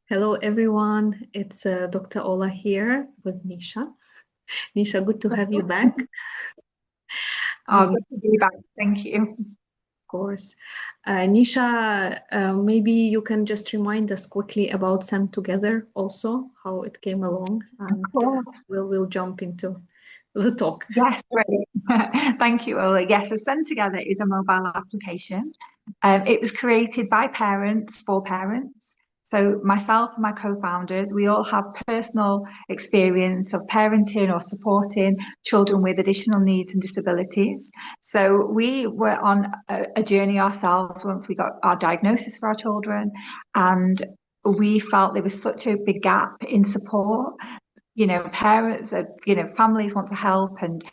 Hello, everyone. It's Dr. Ola here with Nisha. Nisha, good to have you back. Oh, Of good to be back. Thank you. course. Nisha, maybe you can just remind us quickly about SEN2gether also, how it came along, Of and course. we'll jump into the talk. Yes, great. Thank you, Ola. Yes, so SEN2gether is a mobile application. It was created by parents for parents. So myself and my co-founders, we all have personal experience of parenting or supporting children with additional needs and disabilities. So we were on a journey ourselves once we got our diagnosis for our children, and we felt there was such a big gap in support. Parents are, families want to help, and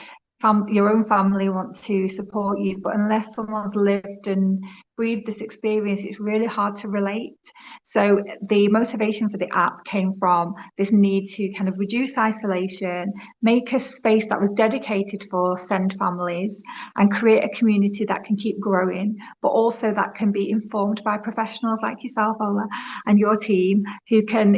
your own family want to support you, but unless someone's lived and breathed this experience, it's really hard to relate. So the motivation for the app came from this need to kind of reduce isolation, make a space that was dedicated for send families, and create a community that can keep growing, but also that can be informed by professionals like yourself, Ola, and your team, who can,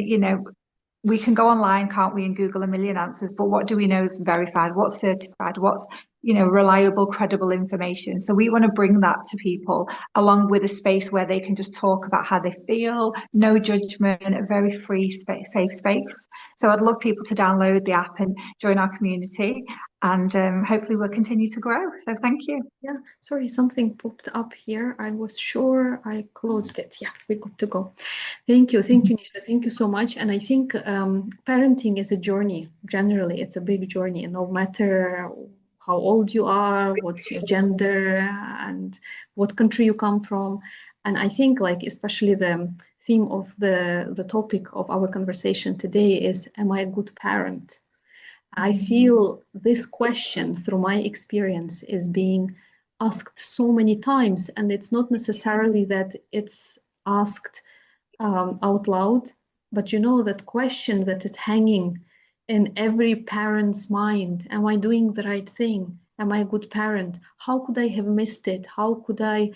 we can go online, can't we, and Google a million answers, but what do we know is verified? What's certified? What's, reliable, credible information? So we want to bring that to people, along with a space where they can just talk about how they feel, no judgment, a very free space, safe space. So I'd love people to download the app and join our community, and hopefully we'll continue to grow. So thank you. Yeah, sorry, something popped up here. I was sure I closed it. Yeah, we got to go. Thank you, Nisha. Thank you so much. And I think parenting is a journey. Generally, it's a big journey. No matter how old you are, what's your gender, and what country you come from. And I think, like, especially the theme of the topic of our conversation today is, am I a good parent? I feel this question, through my experience, is being asked so many times, and it's not necessarily that it's asked out loud, but that question that is hanging in every parent's mind. Am I doing the right thing? Am I a good parent? How could I have missed it? How could I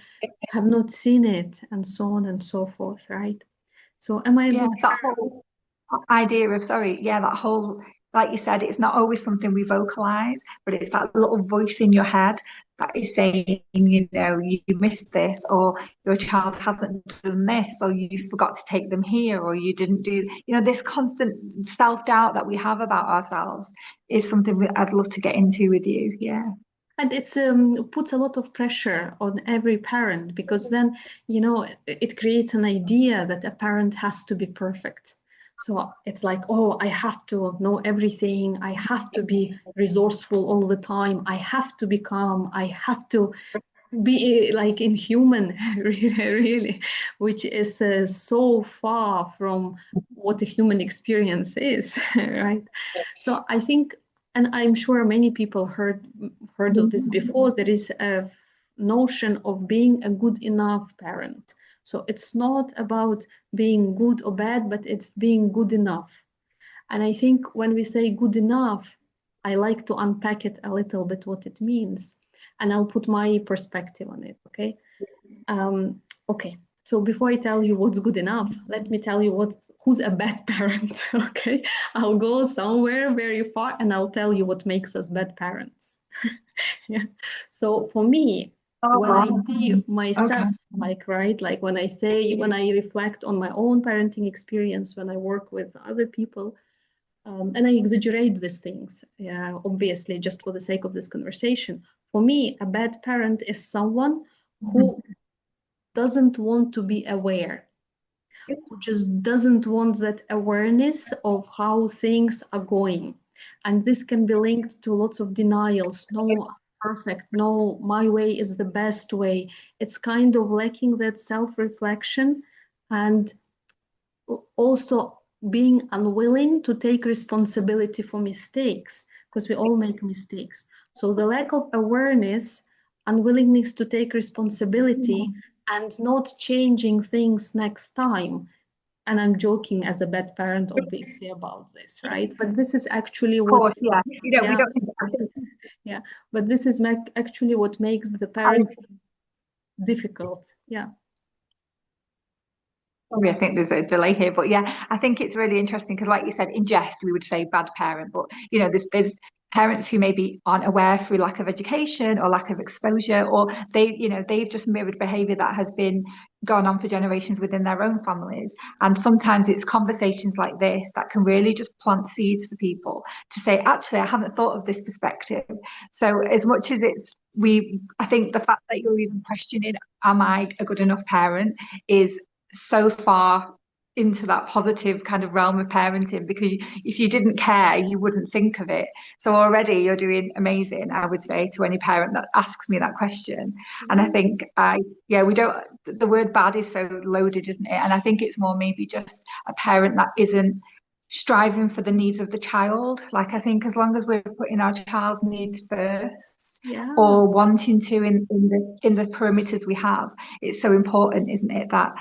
have not seen it? And so on and so forth, right? So, am I a Yeah, good that whole idea of, sorry, yeah, that whole, like you said, it's not always something we vocalize, but it's that little voice in your head that is saying, you missed this, or your child hasn't done this, or you forgot to take them here, or you didn't do, this constant self-doubt that we have about ourselves is something I'd love to get into with you. Yeah. And it's puts a lot of pressure on every parent because then, it creates an idea that a parent has to be perfect. So it's like, oh, I have to know everything. I have to be resourceful all the time. I have to be calm. I have to be like inhuman, really, really, which is so far from what a human experience is, right? So I think, and I'm sure many people heard of this before. There is a notion of being a good enough parent. So it's not about being good or bad, but it's being good enough. And I think when we say good enough, I like to unpack it a little bit what it means. And I'll put my perspective on it, okay? Okay, so before I tell you what's good enough, let me tell you who's a bad parent, okay? I'll go somewhere very far and I'll tell you what makes us bad parents. Yeah. So for me, Oh, when I wow. see Okay. myself, like, right, like when I reflect on my own parenting experience, when I work with other people, and I exaggerate these things, obviously, just for the sake of this conversation. For me, a bad parent is someone who doesn't want to be aware, who just doesn't want that awareness of how things are going. And this can be linked to lots of denials. No, perfect. No, my way is the best way. It's kind of lacking that self-reflection and also being unwilling to take responsibility for mistakes, because we all make mistakes. So the lack of awareness, unwillingness to take responsibility, and not changing things next time. And I'm joking as a bad parent, obviously, about this, right? But this is actually Of what, course, yeah. We yeah, don't. yeah. But this is actually what makes the I parent difficult. Yeah. Sorry, I think there's a delay here, but yeah, I think it's really interesting because, like you said, in jest we would say bad parent, but there's parents who maybe aren't aware through lack of education or lack of exposure, or they've just mirrored behaviour that has been gone on for generations within their own families. And sometimes it's conversations like this that can really just plant seeds for people to say, actually, I haven't thought of this perspective. So as much as I think the fact that you're even questioning, am I a good enough parent, is so far into that positive kind of realm of parenting, because if you didn't care you wouldn't think of it. So already you're doing amazing, I would say, to any parent that asks me that question. And I think we don't, the word bad is so loaded, isn't it? And I think it's more maybe just a parent that isn't striving for the needs of the child. Like, I think as long as we're putting our child's needs first, Yeah. or wanting to, in the perimeters we have, it's so important, isn't it, that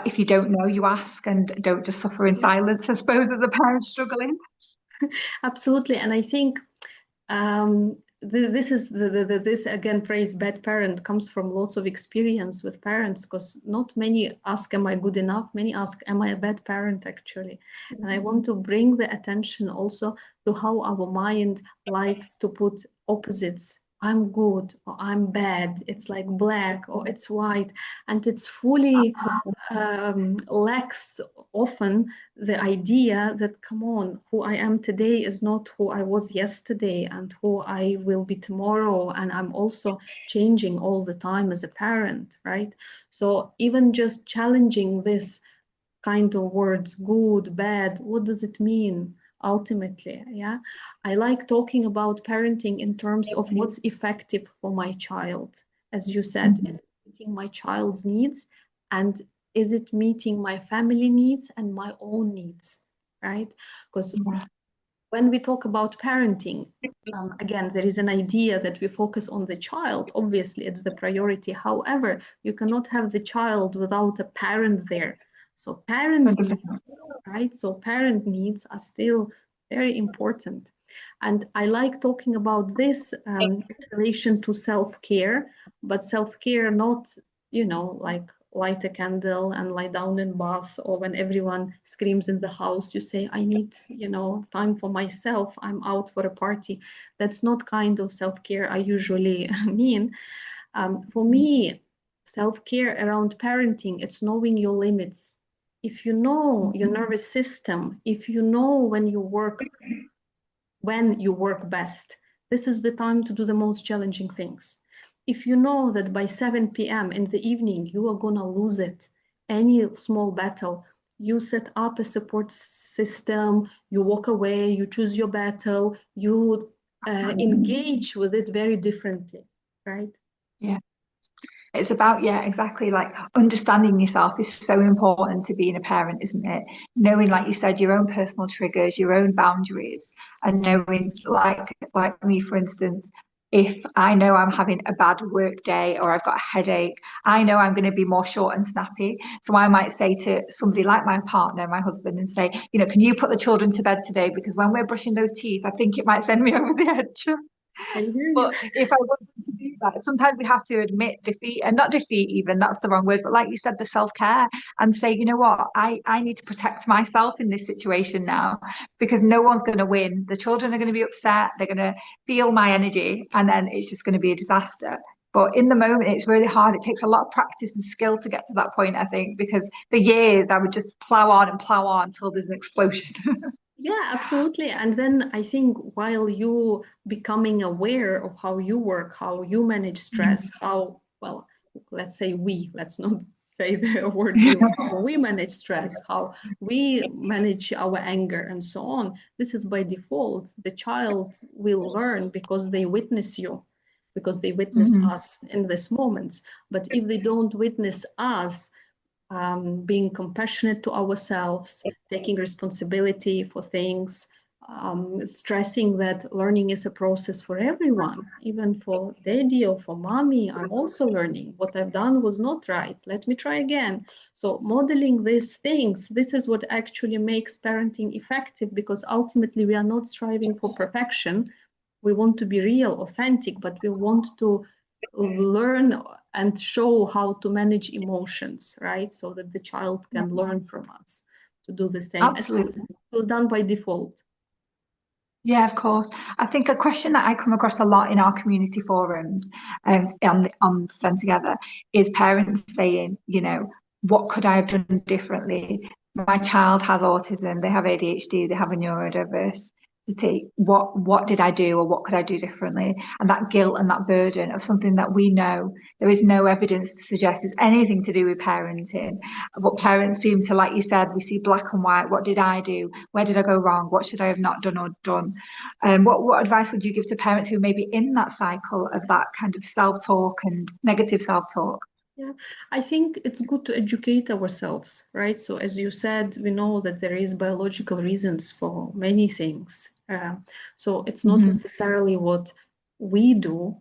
if you don't know, you ask, and don't just suffer in silence, I suppose, as a parent struggling. Absolutely. And I think this is this again phrase bad parent comes from lots of experience with parents, because not many ask, am I good enough? Many ask, am I a bad parent actually? And I want to bring the attention also to how our mind likes to put opposites. I'm good or I'm bad. It's like black or it's white, and it's fully lacks often the idea that, come on, who I am today is not who I was yesterday and who I will be tomorrow. And I'm also changing all the time as a parent, right? So even just challenging this kind of words, good, bad, what does it mean ultimately? Yeah. I like talking about parenting in terms of what's effective for my child. As you said, is it meeting my child's needs, and is it meeting my family needs and my own needs, right? Because when we talk about parenting, again, there is an idea that we focus on the child. Obviously, it's the priority. However, you cannot have the child without a parent there. So parent needs, 100%. right? So parent needs are still very important. And I like talking about this in relation to self-care, but self-care not, like light a candle and lie down in bath, or when everyone screams in the house, you say, I need, time for myself. I'm out for a party. That's not kind of self-care I usually mean. For me, self-care around parenting, it's knowing your limits. If you know your nervous system, if you know when you work best, this is the time to do the most challenging things. If you know that by 7 p.m. in the evening you are gonna lose it, any small battle, you set up a support system, you walk away, you choose your battle, you engage with it very differently, right? Yeah. It's about, yeah, exactly. Like, understanding yourself is so important to being a parent, isn't it? Knowing, like you said, your own personal triggers, your own boundaries, and knowing, like me, for instance, if I know I'm having a bad work day or I've got a headache, I know I'm going to be more short and snappy. So I might say to somebody like my partner, my husband, and say, can you put the children to bed today? Because when we're brushing those teeth, I think it might send me over the edge. I hear you. But if I wanted to do that, sometimes we have to admit defeat, and not defeat even, that's the wrong word, but like you said, the self-care, and say, you know what, I need to protect myself in this situation now, because no one's going to win. The children are going to be upset, they're going to feel my energy, and then it's just going to be a disaster. But in the moment, it's really hard. It takes a lot of practice and skill to get to that point, I think, because for years I would just plow on and plow on until there's an explosion. Yeah, absolutely. And then I think while you becoming aware of how you work, how you manage stress, how, well, let's say let's not say the word we, how we manage stress, how we manage our anger and so on. This is by default. The child will learn because they witness you, because they witness Mhm. us in these moments. But if they don't witness us, being compassionate to ourselves, taking responsibility for things, stressing that learning is a process for everyone, even for daddy or for mommy. I'm also learning. What I've done was not right. Let me try again. So, modeling these things, this is what actually makes parenting effective, because ultimately we are not striving for perfection. We want to be real, authentic, but we want to learn and show how to manage emotions, right? So that the child Yeah, can learn from us to do the same. And absolutely. it's done by default. Yeah, of course. I think a question that I come across a lot in our community forums on SEN2gether is parents saying, what could I have done differently? My child has autism, they have ADHD, they have a neurodiversity. What did I do or what could I do differently? And that guilt and that burden of something that we know there is no evidence to suggest it's anything to do with parenting. But parents seem to, like you said, we see black and white. What did I do? Where did I go wrong? What should I have not done or done? What advice would you give to parents who may be in that cycle of that kind of self-talk and negative self-talk? Yeah, I think it's good to educate ourselves, right? So, as you said, we know that there is biological reasons for many things. So it's not Hmm. necessarily what we do,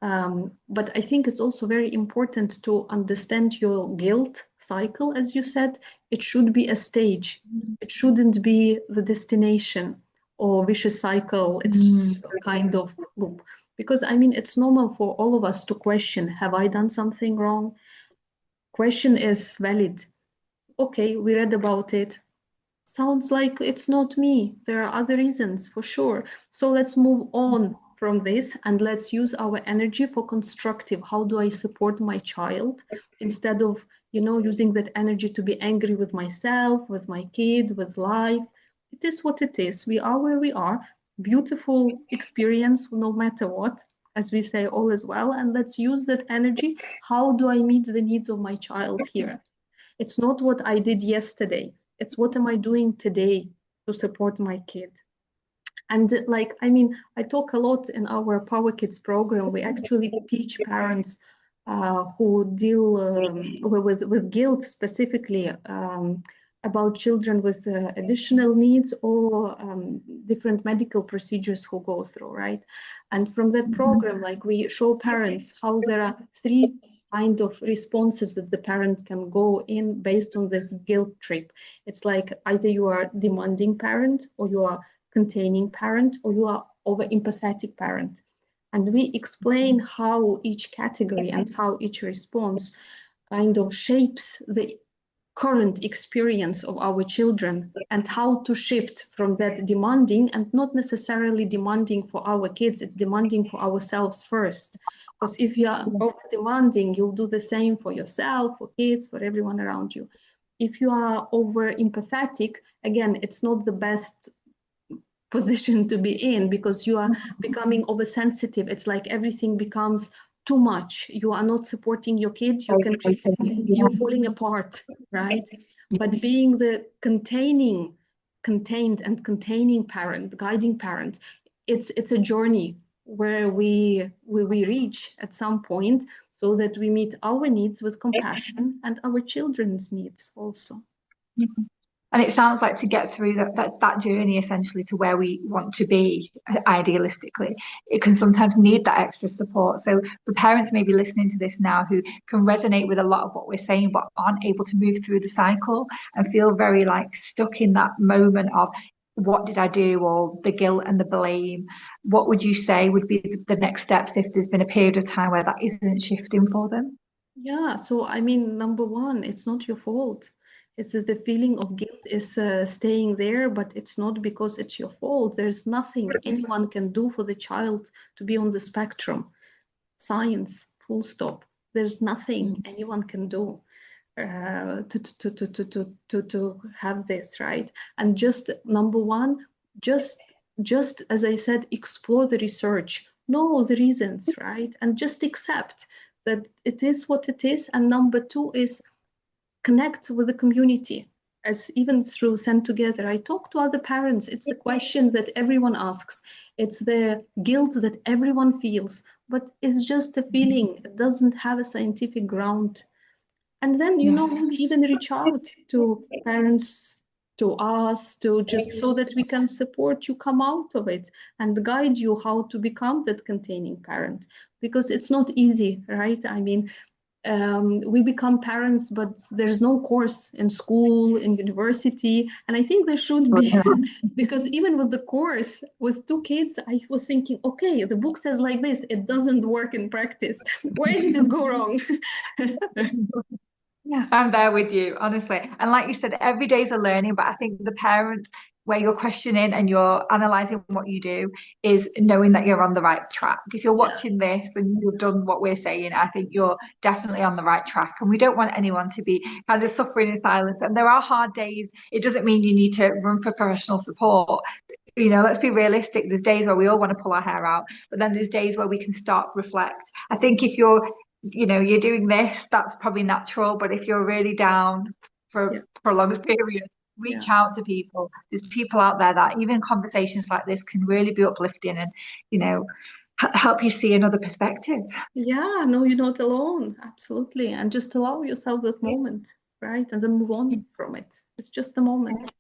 but I think it's also very important to understand your guilt cycle, as you said. It should be a stage. It shouldn't be the destination or vicious cycle. It's Mm. a kind of loop. Because I mean, it's normal for all of us to question, have I done something wrong? Question is valid. Okay, we read about it. Sounds like it's not me. There are other reasons for sure. So let's move on from this and let's use our energy for constructive. How do I support my child instead of, using that energy to be angry with myself, with my kid, with life? It is what it is. We are where we are. Beautiful experience, no matter what, as we say, all is well. And let's use that energy. How do I meet the needs of my child here? It's not what I did yesterday. It's what am I doing today to support my kid. And like, I mean, I talk a lot in our Power Kids program. We actually teach parents who deal with guilt specifically about children with additional needs or different medical procedures who go through, right? And from that program, like we show parents how there are three kind of responses that the parent can go in based on this guilt trip. It's like either you are demanding parent or you are containing parent or you are over empathetic parent. And we explain how each category and how each response kind of shapes the current experience of our children and how to shift from that demanding and not necessarily demanding for our kids, it's demanding for ourselves first. Because if you are over demanding, you'll do the same for yourself, for kids, for everyone around you. If you are over empathetic, again, it's not the best position to be in because you are becoming oversensitive. It's like everything becomes too much. You are not supporting your kid. You can just, you're falling apart, right? But being the contained and containing parent, guiding parent, it's a journey where we reach at some point so that we meet our needs with compassion and our children's needs also. And it sounds like to get through that journey essentially to where we want to be idealistically, it can sometimes need that extra support. So for parents maybe listening to this now who can resonate with a lot of what we're saying but aren't able to move through the cycle and feel very like stuck in that moment of what did I do or the guilt and the blame, what would you say would be the next steps if there's been a period of time where that isn't shifting for them? Yeah, so I mean, number one, it's not your fault. It's that the feeling of guilt is staying there, but it's not because it's your fault. There's nothing anyone can do for the child to be on the spectrum. Science, full stop. There's nothing anyone can do to have this, right? And just number one, just as I said, explore the research, know the reasons, right? And just accept that it is what it is. And number two is connect with the community. As even through SEN2gether, I talk to other parents. It's the question that everyone asks. It's the guilt that everyone feels, but it's just a feeling. It doesn't have a scientific ground. And then, Yes. maybe even reach out to parents, to us, to just so that we can support you come out of it and guide you how to become that containing parent. Because it's not easy, right? I mean, we become parents, but there's no course in school, in university, and I think there should be, because even with the course, with two kids, I was thinking, okay, the book says like this, it doesn't work in practice. Where did it go wrong? Yeah, I'm there with you, honestly. And like you said, every day is a learning, but I think the parents, where you're questioning and you're analysing what you do, is knowing that you're on the right track. If you're Yeah, watching this and you've done what we're saying, I think you're definitely on the right track. And we don't want anyone to be kind of suffering in silence. And there are hard days. It doesn't mean you need to run for professional support. You know, let's be realistic. There's days where we all want to pull our hair out, but then there's days where we can stop, reflect. I think if you're doing this, that's probably natural. But if you're really down for a yeah, prolonged period, yeah. reach out to people. There's people out there that even conversations like this can really be uplifting and, you know, help you see another perspective. Yeah, no, you're not alone. Absolutely. And just allow yourself that moment, right? And then move on from it. It's just a moment.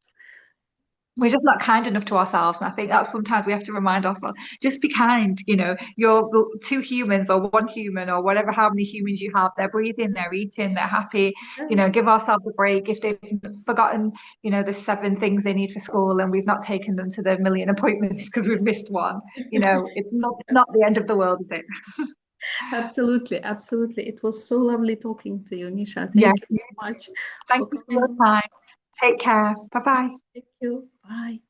We're just not kind enough to ourselves. And I think that sometimes we have to remind ourselves, just be kind. You know, you're two humans or one human or whatever, how many humans you have, they're breathing, they're eating, they're happy. You Yeah, know, give ourselves a break. If they've forgotten, the 7 things they need for school and we've not taken them to the million appointments because we've missed one, it's not abs- the end of the world, is it? absolutely. Absolutely. It was so lovely talking to you, Nisha. Yeah. Thank you so much Thank for you for your coming. time. Take care. Bye bye. Thank you. Bye.